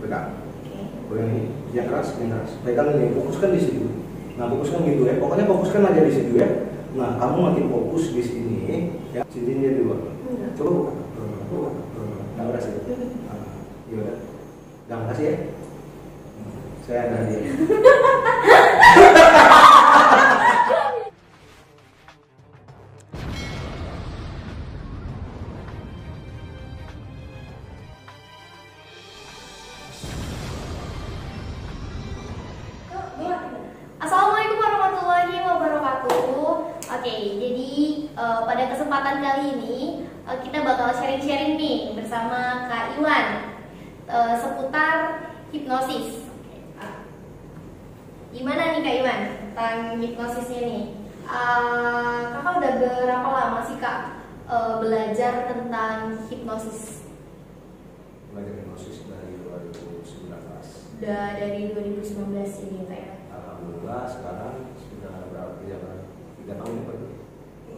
pegang. Goyang ini, yang keras, pegang ini, fokuskan di situ. Nah, fokuskan gitu ya, pokoknya fokuskan aja di situ ya. Nah, kamu makin fokus di sini, ya, cincinnya di luar. Coba buka, nggak berhasil. Ya udah, jangan kasih ya. Saya ada hadiah. Assalamualaikum warahmatullahi wabarakatuh. Oke, jadi pada kesempatan kali ini kita bakal sharing-sharing nih bersama Kak Iwan seputar hipnosis. Gimana nih Kak Iwan tentang hipnosisnya nih? Kakak udah berapa lama sih Kak belajar tentang hipnosis? Belajar hipnosis dari 2019. Udah dari 2019 ini Kak ya? Alhamdulillah sekarang sudah berapa ya? 3 tahun ya Pak?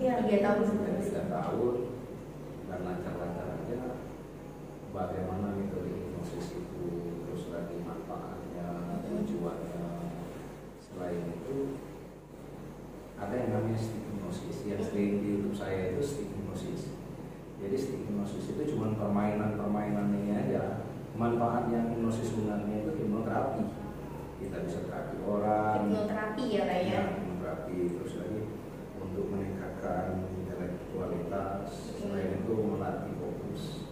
Iya, 3 tahun sebenarnya. 3 tahun dan lancar-lancar aja. Bagaimana metode hipnosis itu, terus lagi manfaatnya, tujuannya. Selain itu ada yang namanya stick hipnosis yang sering di YouTube saya itu stick hipnosis. Jadi stick hipnosis itu cuma permainan ini aja. Manfaat yang hipnosis sebenarnya itu hipnoterapi. Kita bisa terapi orang. Hipnoterapi ya Kak ya? Hipnoterapi, terus lagi untuk meningkatkan intelektualitas. Selain itu melatih fokus.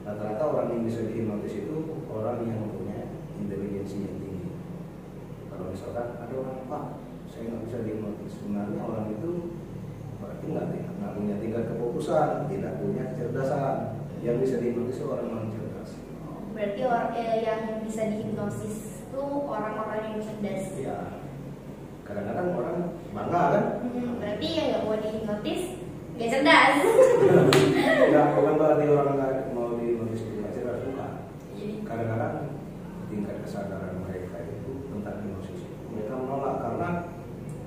Rata-rata orang yang bisa dihipnotis itu orang yang mempunyai intelijensi yang tinggi. Kalau misalkan ada orang, Pak, saya nggak bisa dihipnotis, sebenarnya orang itu berarti nggak punya tingkat kefokusan, tidak punya kecerdasan. Yang bisa dihipnotis itu orang cerdas. Berarti yang bisa dihipnosis itu orang-orang yang cerdas. Ya, kadang-kadang orang bangga kan? Berarti yang nggak mau dihipnotis nggak cerdas. Nggak, bukan berarti orang nggak mau dihipnotis itu nggak cerdas, bukan. Kadang-kadang tingkat kesadaran mereka itu tentang hipnosis itu mereka menolak karena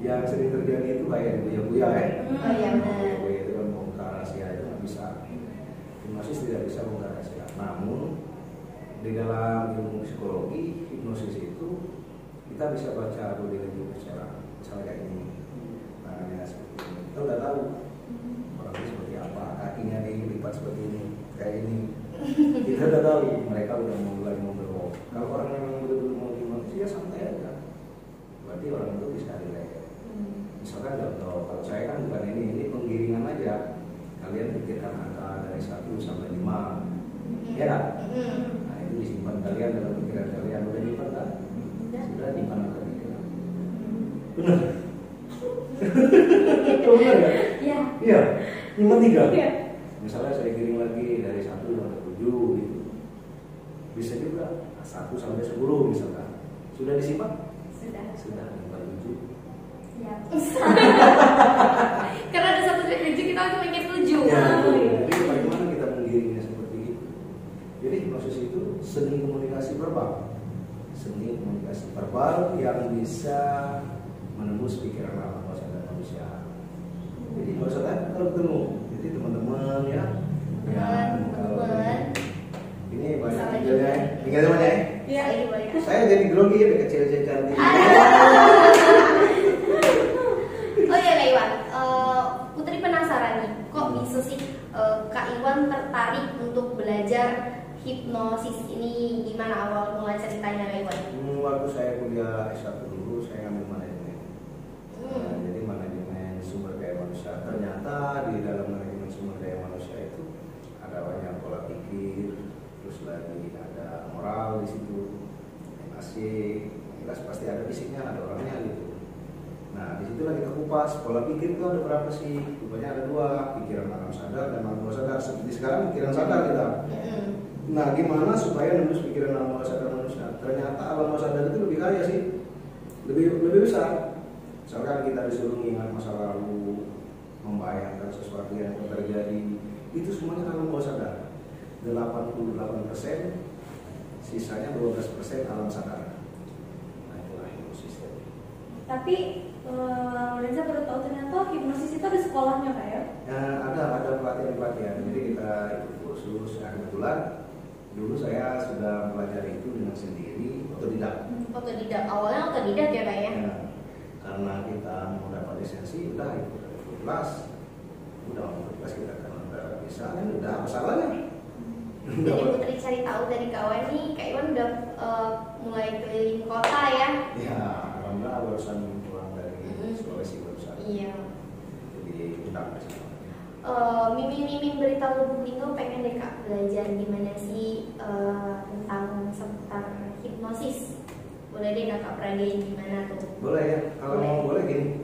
yang sering terjadi itu kayak buya-buya ya. Oh iya benar. Buya itu kan bongkar rahasia itu nggak bisa. Hipnosis tidak bisa bongkar rahasia. Namun di dalam ilmu psikologi hipnosis itu kita bisa baca body language secara misalnya kayak ini, tangannya seperti ini, kita udah tahu orangnya seperti apa, kakinya dilipat seperti ini, kayak ini, kita udah tahu mereka udah mulai berbohong. Kalau orang yang betul-betul mau hipnotis ya santai aja, berarti orang itu bisa relax. Misalkan contoh, kalau saya kan bukan ini penggiringan aja, kalian pikirkan angka dari 1 sampai 5, ya kan? Disimpan kalian dalam pikiran kalian, udah nyimpan kan? Sudah nyimpan angka pikiran. Benar? Benar ya? Iya. Iya. Nyimpan 3. Iya. Misalnya saya kirim lagi dari 1 sampai 7 gitu. Bisa juga 1 sampai 10 misalkan. Sudah disimpan? Sudah nyimpan 7. Ya. Karena ada 1 sampai 7 kita harus mikir 7. Ya, jadi bagaimana kita menggiringnya seperti itu? Jadi hipnosis itu seni komunikasi verbal. Seni komunikasi verbal yang bisa menembus pikiran alam bawah sadar manusia. Jadi bawah sadar kalau ketemu, jadi teman-teman ya. Teman-teman. Ini banyak tinggalnya, tinggalnya banyak ya. Iya. Saya jadi grogi ya, kecil cantik. Oh iya Kak Iwan, Putri penasaran nih, kok bisa sih Kak Iwan tertarik untuk belajar hipnosis ini? Gimana awal mulai ceritanya Kak Iwan? Waktu saya kuliah S1 dulu, saya ngambil manajemen. Nah, jadi manajemen sumber daya manusia. Ternyata di dalam manajemen sumber daya manusia itu ada banyak pola pikir, terus lagi ada moral di situ, asik, jelas pasti ada fisiknya, ada orangnya gitu. Nah, di situ lagi kita kupas pola pikir itu ada berapa sih? Rupanya ada 2, pikiran alam sadar dan alam bawah sadar. Seperti sekarang pikiran sadar kita. Nah, gimana supaya nembus pikiran alam bawah sadar manusia? Ternyata alam bawah sadar itu lebih kaya sih, lebih besar. Misalkan kita disuruh ingat masa lalu, membayangkan sesuatu yang terjadi, itu semuanya alam bawah sadar. 88%, sisanya 12% alam sadar. Nah, itulah hipnosis. Tapi Lorenza baru tahu ternyata hipnosis itu ada sekolahnya Kak ya? Ada pelatihan-pelatihan. Jadi kita ikut kursus. Nah, kebetulan Dulu saya sudah pelajari itu dengan sendiri, otodidak. Otodidak, awalnya otodidak ya Pak ya? Ya, karena kita mau dapat lisensi, udah ikut kelas, udah mau kelas kita kan udah bisa kan, udah apa salahnya? Jadi Putri cari tahu dari kawan nih, Kak Iwan udah mulai keliling kota ya? Ya, alhamdulillah barusan pulang dari Sulawesi barusan. Iya. Jadi udah bisa. Miming-miming berita lubuk linggau pengen deh Kak belajar gimana sih tentang seputar hipnosis. Boleh deh Kakak peragain gimana tuh? Boleh ya, kalau mau boleh gini,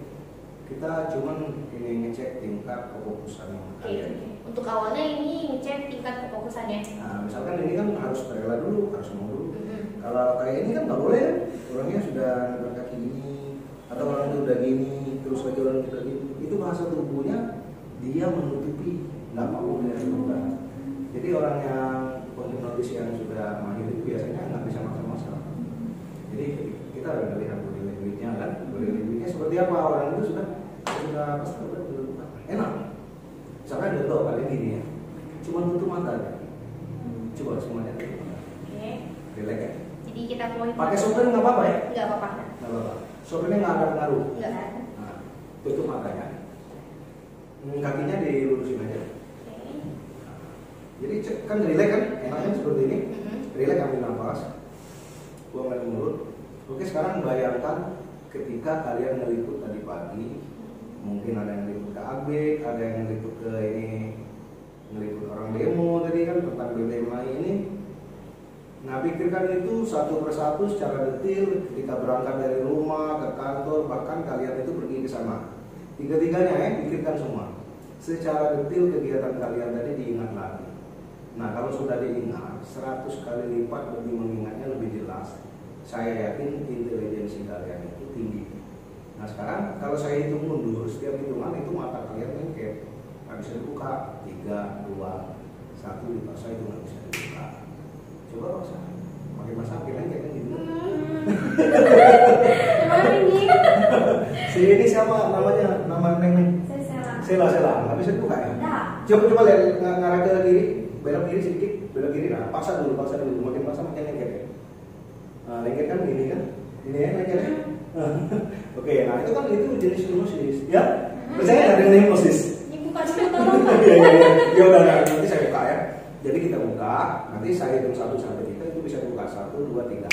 kita cuman ini ngecek tingkat kefokusan kalian. Untuk awalnya ini ngecek tingkat kefokusannya. Nah, misalkan ini kan harus rela dulu, harus mau dulu. Kalau kayak ini kan nggak boleh ya, orangnya sudah berkaki gini, atau orang itu udah gini, terus lagi orang itu udah gini, itu bahasa tubuhnya dia menutupi, nggak mau melihat bukan. Jadi orang yang penghipnotis yang sudah mahir itu biasanya nggak bisa masak-masak. Jadi kita udah lihat body language-nya kan, body language-nya seperti apa, orang itu sudah pasti udah enak. Misalkan ada tuh kalian gini ya, cuma tutup mata kan, coba semuanya tutup mata. Oke. Relax ya. Jadi kita mau Pakai sopir nggak apa-apa ya? Nggak apa-apa. Nggak apa-apa. Sopirnya nggak ada pengaruh. Nggak ada. Nah, tutup matanya. Kakinya dilurusin aja. Oke. Jadi kan relax kan, enaknya seperti ini. Relax, ambil nafas, buang dari mulut. Oke, sekarang bayangkan ketika kalian ngeliput tadi pagi, mungkin ada yang ngeliput ke AB, ada yang ngeliput ke ini, ngeliput orang demo tadi kan tentang BBM ini. Nah, pikirkan itu satu persatu secara detail ketika berangkat dari rumah ke kantor, bahkan kalian itu pergi ke sana. Tiga-tiganya ya, pikirkan semua. Secara detail kegiatan kalian tadi diingat lagi. Nah, kalau sudah diingat, 100 kali lipat lebih mengingatnya lebih jelas. Saya yakin intelijensi kalian itu tinggi. Nah, sekarang kalau saya hitung mundur, setiap hitungan itu mata kalian lengket. Nggak bisa dibuka. 3, 2, 1, dipaksa itu nggak bisa dibuka. Coba paksa. Pakai masakin lengket kan gitu. Si ini siapa namanya? Nama Neng? Sela. Nggak bisa dibuka ya? Coba lihat ngarah ke kiri, belok kiri sedikit, belok kiri. Nah, paksa dulu. Makin paksa makin lengket ya. Nah, lengket kan ini kan? Ini ya lengket ya? Oke, nah itu kan itu jenis hipnosis, ya? Percaya nggak dengan hipnosis? Buka dulu tolong. Ya udah, nanti saya buka ya. Jadi kita buka, nanti saya hitung 1 sampai 3 itu bisa buka 1, 2, 3.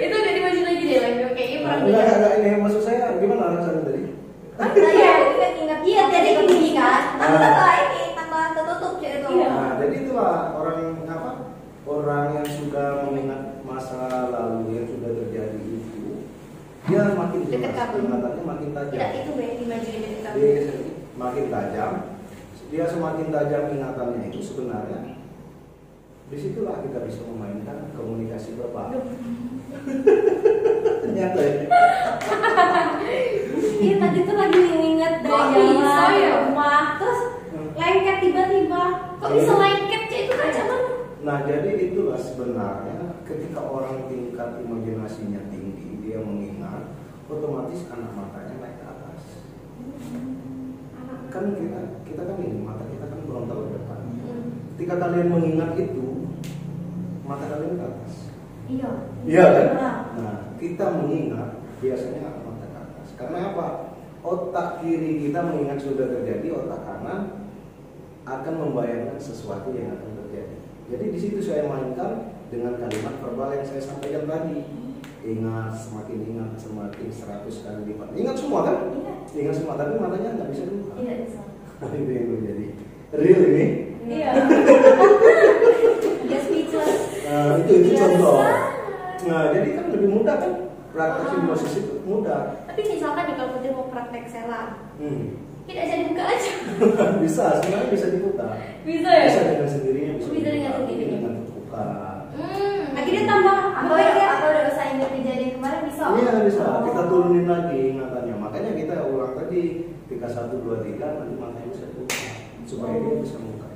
Itu udah dimaju lagi deh lagi. Oke, ini perang Enggak, ini maksud saya gimana rasanya tadi? Iya, jadi gini kan. Tanpa tertutup gitu. Nah, jadi itulah orang yang sudah mengingat masa lalu yang sudah terjadi itu, dia makin jelas, ingatannya makin tajam. Tidak, itu yang dimajuin dari kamu. Dia makin tajam, dia semakin tajam ingatannya itu sebenarnya. Disitulah kita bisa memainkan komunikasi verbal. Ternyata ya. Iya tadi tuh lagi nginget dari jalan ya? rumah, terus lengket tiba-tiba. Kok bisa lengket ya itu kacaman? Nah, jadi itulah sebenarnya ketika orang tingkat imajinasinya tinggi, dia mengingat, otomatis anak matanya naik ke atas. Kan kita kan ini, mata kita kan berontak ke depan. Ketika kalian mengingat itu, mata kalian ke atas. Iya. Iya kan? Nah, kita mengingat biasanya mata ke atas. Karena apa? Otak kiri kita mengingat sudah terjadi, otak kanan akan membayangkan sesuatu yang akan terjadi. Jadi di situ saya mainkan dengan kalimat verbal yang saya sampaikan tadi. Ingat, semakin 100 kali lipat. Ingat semua kan? Iya. Ingat semua, tapi matanya nggak bisa dibuka. Iya bisa. Itu yang terjadi. Real ini. Iya. Dia speechless. Nah, itu contoh. Nah, jadi kan lebih mudah kan? Praktek hipnosis itu mudah. Tapi misalkan nih kalau Putri mau praktek sela, tidak jadi buka aja. Bisa, sebenarnya bisa dibuka. Bisa ya? Bisa dengan sendirinya, Bisa dengan sendirinya. Dengan terbuka. Akhirnya tambah Apa udah usahain dari kejadian kemarin bisa? Iya bisa, kita turunin lagi ingatannya. Makanya kita ulang tadi ketika 1, 2, 3 nanti matanya bisa dibuka supaya dia bisa membuka.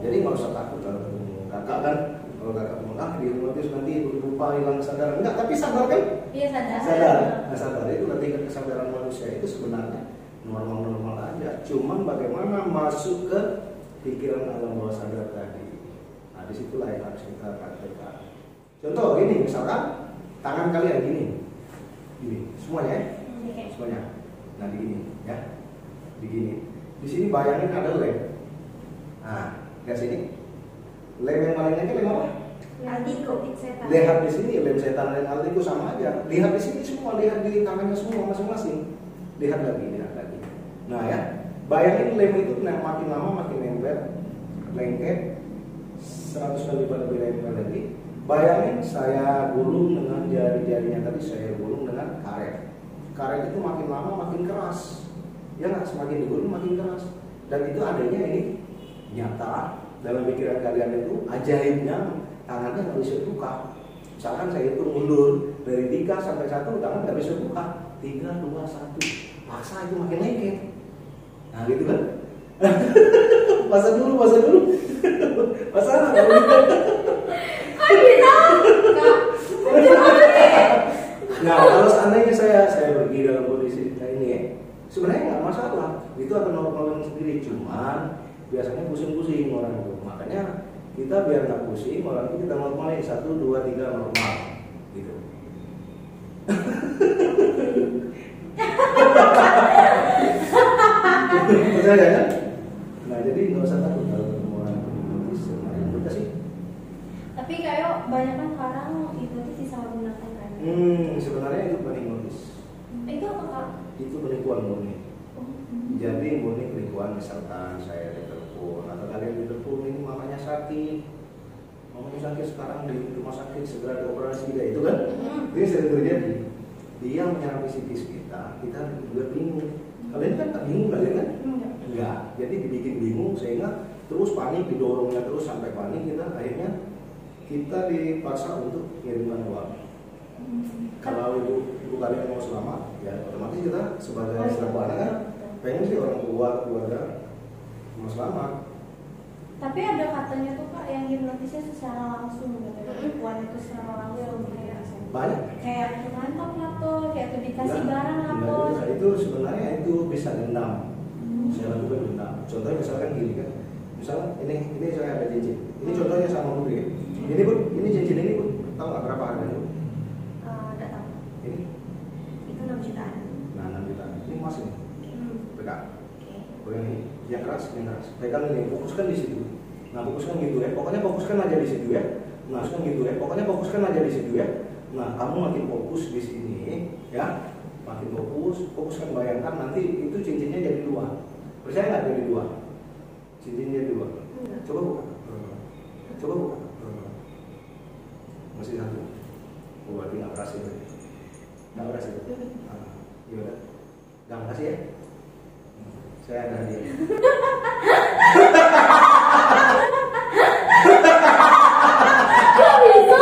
Jadi nggak usah takut kalau ketemu kakak kan. Kalau kakak mau di hipnotis nanti lupa hilang kesadaran. Enggak, tapi sadar kan? Iya sadar. Sadar. Nah, sadar itu tingkat kesadaran manusia itu sebenarnya normal-normal aja. Cuman bagaimana masuk ke pikiran alam bawah sadar tadi. Nah, disitulah yang harus kita praktekkan. Contoh gini, misalkan tangan kalian gini, semuanya ya, semuanya. Nah, begini ya, begini. Di sini bayangin ada lem. Nah, ke sini. Lem yang paling lengket lem apa? Altiko. Lihat di sini lem setan dan Altiko sama aja. Lihat di sini semua, lihat di tangannya semua masing-masing. Lihat lagi. Nah ya, bayangin lem itu makin lama makin lengket 100 kali lebih lengket lagi. Bayangin saya gulung dengan jari-jarinya tadi, saya gulung dengan karet. Karet itu makin lama makin keras. Ya nggak, semakin digulung makin keras. Dan itu adanya ini nyata dalam pikiran kalian itu ajaibnya tangannya nggak bisa buka. Misalkan saya hitung mundur dari 3 sampai 1, tangan nggak bisa buka. 3, 2, 1. Paksa itu makin lengket. Nah gitu kan? Masa dulu. Masa kalau gitu. Kok bisa? Nah kalau seandainya saya pergi dalam kondisi kayak ini ya, sebenarnya nggak masalah. Itu akan normalin sendiri. Cuman biasanya pusing-pusing orang itu. Makanya kita biar nggak pusing, orang itu kita normalin 1, 2, 3 normal. Gitu. Percaya kan? Nah jadi nggak usah takut kalau ketemu orang hipnotis sebenarnya itu sih. Tapi kayak banyak kan sekarang hipnotis disalahgunakan kan. Sebenarnya itu bukan hipnotis. Itu apa kak? Itu penipuan murni. Jadi murni penipuan, misalkan saya ditelepon atau kalian ditelepon ini mamanya sakit sekarang di rumah sakit segera dioperasi itu kan? Ini sering terjadi. Dia menyerang psikis kita juga bingung. Kalian kan tak bingung kalian kan? Enggak. Jadi dibikin bingung sehingga terus panik, didorongnya terus sampai panik akhirnya kita dipaksa untuk mengirimkan uang. Kalau ibu kalian mau selamat, ya otomatis kita sebagai selaku anak kan pengen sih orang tua keluarga mau selamat. Tapi ada katanya tuh kak yang hipnotisnya secara langsung gitu, penipuan itu secara langsung Banyak. Kayak mantap lah tuh, kayak tuh dikasih barang apa? Itu sebenarnya itu bisa dendam. Saya lakukan dendam. Contohnya misalkan gini kan, misalnya ini saya ada cincin. Ini contohnya sama Budi ya. Ini Bud, ini cincin ini Bud, tahu nggak berapa harganya Bud? Nggak tahu. Ini? Itu 6 jutaan. Nah 6 jutaan. Ini emas ini. Pegang. Yang ini, yang keras. Pegang ini, fokuskan di situ. Nah fokuskan gitu ya. Pokoknya fokuskan aja di situ ya. Nah fokuskan gitu ya. Pokoknya fokuskan aja di situ ya. Nah kamu makin fokus di sini ya. Makin fokuskan, bayangkan nanti itu cincinnya jadi 2. Percaya nggak jadi 2? Cincinnya jadi 2. Coba buka. Masih 1. Berarti nggak berhasil. Nggak berhasil. Ya udah. Nggak berhasil ya. Saya ada hadiah. Kok bisa?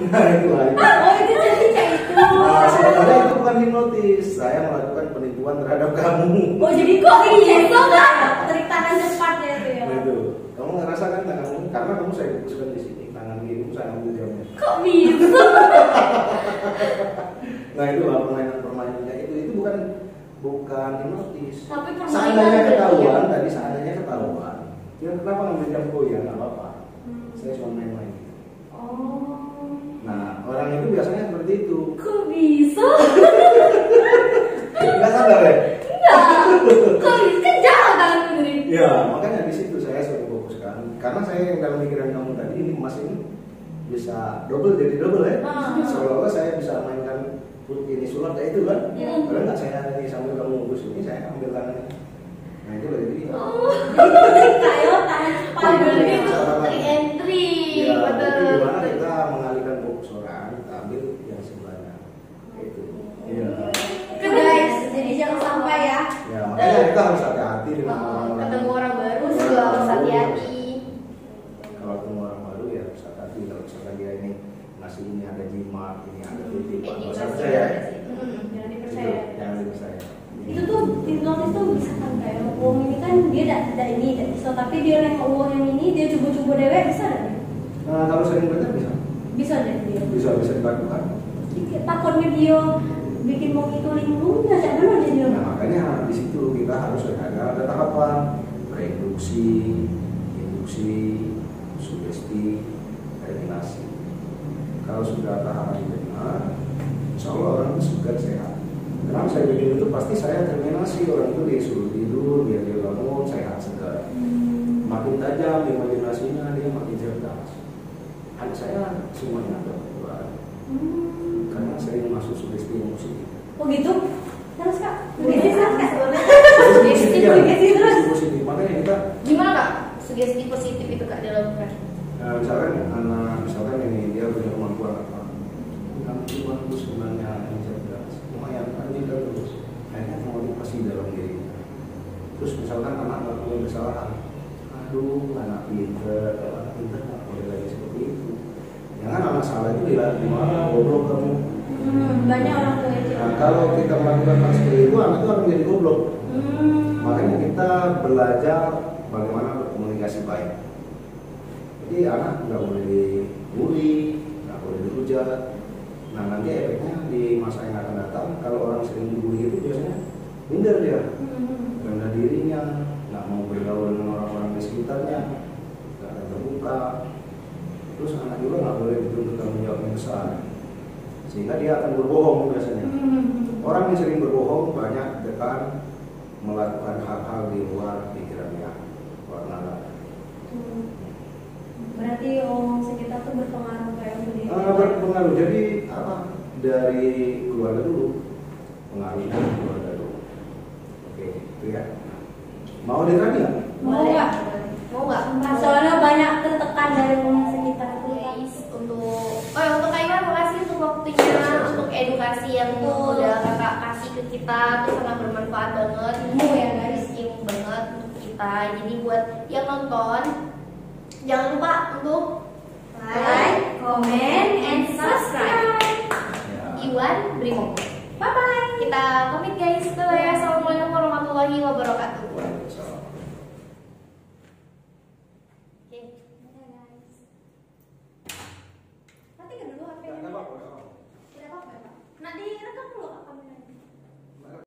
Nah itu lah. Oh itu jadi kayak itu. Nah sebenarnya itu bukan hipnotis. Saya melakukan penipuan terhadap kamu. Oh jadi kok bisa kak? Trik tangan cepat ya itu ya. Nah, itu. Kamu ngerasa kan tanganmu? Karena kamu saya fokuskan di sini. Tangan kiri saya ambil jamnya. Kok bisa? Nah itu lah permainannya itu bukan hipnotis. Tapi permainan Seandainya berarti ketahuan ya? tadi, seandainya ketahuan. Ya kenapa ngambil jam ya nggak apa-apa. Saya cuma main-main. Oh. Nah orang itu biasanya seperti itu. Kok bisa? Nggak sadar ya? Enggak. Kok bisa? Kan jalan tanganku tadi. Ya makanya di situ saya selalu fokuskan. Karena saya yang dalam pikiran kamu tadi ini emas ini bisa jadi double ya. Seolah-olah saya bisa mainkan ini sulap kayak itu kan. Padahal nggak, saya ini sambil kamu urus ini saya ambil tangannya. Nah itu lagi jadi. Oh. Kayak tangan cepat Berarti gitu. itu entry. Ya, Betul. jadi gimana kita mengalihkan fokus orang, kita ambil yang sebelahnya. Itu. Iya. Oke guys, jadi jangan sampai ya. Ya makanya kita harus hati-hati dengan orang-orang. Ketemu orang baru juga harus hati-hati. Kalau ketemu orang baru ya harus hati-hati. Kalau misalkan dia ini ngasih ini ada jimat, ini ada titipan, nggak usah percaya. Jangan dipercaya. Jangan dipercaya. Itu tuh hipnotis tuh bisa kan kayak uang ini kan dia tidak ini tidak bisa, tapi dia nengok uang yang ini dia coba-coba dewek bisa nggak? Nah kalau sering belajar bisa Bisa deh dia. dilakukan. takutnya dia bikin mau itu lingkungan nggak benar jadi. Nah makanya di situ kita harus ada tahapan reinduksi, induksi, sugesti, eliminasi. Kalau sudah tahapan itu benar, insya Allah orang itu sudah sehat. Kenapa saya bikin itu pasti saya terminasi orang itu disuruh tidur biar dia bangun sehat segar. Makin tajam imajinasinya dia makin cerdas. Anak saya semuanya ada perubahan karena saya masuk sugesti emosi. Oh gitu? Terus kak? Sugesti terus kak? Sugesti terus? Positif. Makanya kita Gimana kak? Sugesti positif itu kak dilakukan? misalkan anak misalkan ini dia punya kemampuan apa? Kemampuan itu sebenarnya yang cerdas, lumayan anjing terus. Akhirnya motivasi dalam diri. Terus misalkan anak melakukan kesalahan, aduh anak pinter nggak boleh lagi seperti itu. Jangan anak salah itu dilihat di mana, goblok kamu. Banyak orang tua itu. Nah, kalau kita melakukan hal seperti itu, anak itu akan jadi goblok. Makanya kita belajar bagaimana berkomunikasi baik. Jadi anak nggak boleh dibully, nggak boleh dihujat. Nah nanti efeknya di masa yang akan datang, kalau orang sering dibully itu biasanya minder dia, rendah dirinya, nggak mau bergaul dengan orang-orang di sekitarnya, nggak akan terbuka. Terus anak juga nggak boleh dituntut tanggung jawab yang besar, sehingga dia akan berbohong biasanya. Orang yang sering berbohong banyak akan melakukan hal-hal di luar pikirannya, warna. Berarti omong sekitar tuh berpengaruh kayak begini. Berpengaruh. Jadi apa? Dari keluarga dulu. Pengaruh dari keluarga dulu. Oke, itu ya. Mau ditanya nggak? Mau nggak? Mau nggak? Soalnya banyak tertekan dari omong sekitar tuh. Untuk Kak Iwan, makasih untuk waktunya, untuk edukasi yang udah kakak kasih ke kita tuh sangat bermanfaat banget. Ilmu ya guys, ilmu banget untuk kita. Jadi buat yang nonton, jangan lupa untuk like, comment, and subscribe. Iwan Brimo.